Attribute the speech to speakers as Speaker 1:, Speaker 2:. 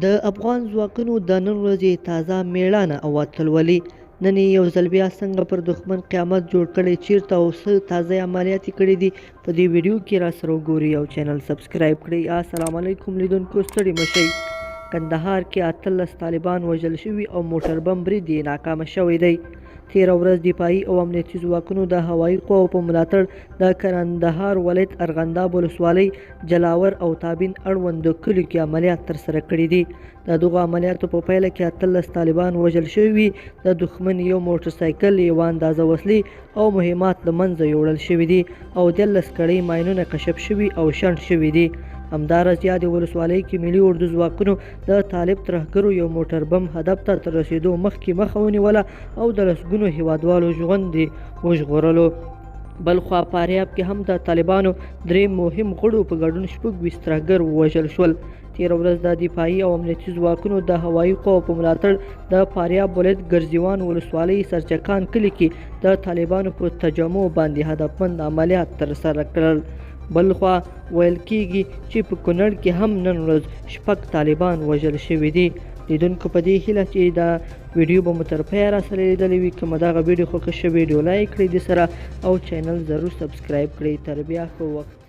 Speaker 1: د افغان ځواکونو د نن ورځې تازه میړانه او اتلولي نن یې یو ځل بیا څنګه پر دښمن قیامت جوړ کړی، چیرته او څه تازه عملیات یې کړي دي، په دې ویډیو کې راسره وګورئ او چینل سبسکرایب کړئ. السلام علیکم لیدونکو، ستړي مه شئ. کندهار کې 18 طالبان وژل شوي او موټر بم برید یې ناکامه شوی دی. تېره ورځ دفاعي او امنیتي ځواکونو د هوایي قواو په ملاتړ د کندهار ولایت ارغنداب ولسوالۍ، جلاور او تابین اړوندو کلیو کې عملیات ترسره کړي دي. د دغو عملیاتو په پایله کې 18 طالبان وژل شوي، د دښمن یو موټرسایکل، یوه اندازه وسلې او مهمات له منځه یوړل شوي دي او 13 کړۍ ماینونه کشف شوي او شنډ شوي دي. همداراز یادې ولسوالۍ کې ملي اردو ځواکونو د طالب ترهګرو یو موټر بم هدف ته تر رسېدو مخکې مخه ونیوله او د لسګونو هیوادوالو ژوند یې وژغورلو. بلخوا فاریاب کې هم د طالبانو 3 مهم غړو په ګډون 26 ترهګر ووژل شول. تېره ورځ د دفاعي او امنیتي ځواکونو د هوایي قواو په ملاتړ د فاریاب ولایت ګرزیوان ولسوالۍ سرچکان کلي کې د طالبانو په تجمع باندې هدفمند عملیات ترسره کړل. بلخوا ویل کېږي چې په کونړ کې هم نن ورځ 6 طالبان وژل شوي دي. لیدونکو په دې هیله چې دا ویډیو به مو تر پایه راسره لیدلې وي. که مو دغه ویډیو خوښه شوې ویډیو لایک کړئ د سره او چینل ضرور سبسکرایب کړئ. تر بیا ښه وخت.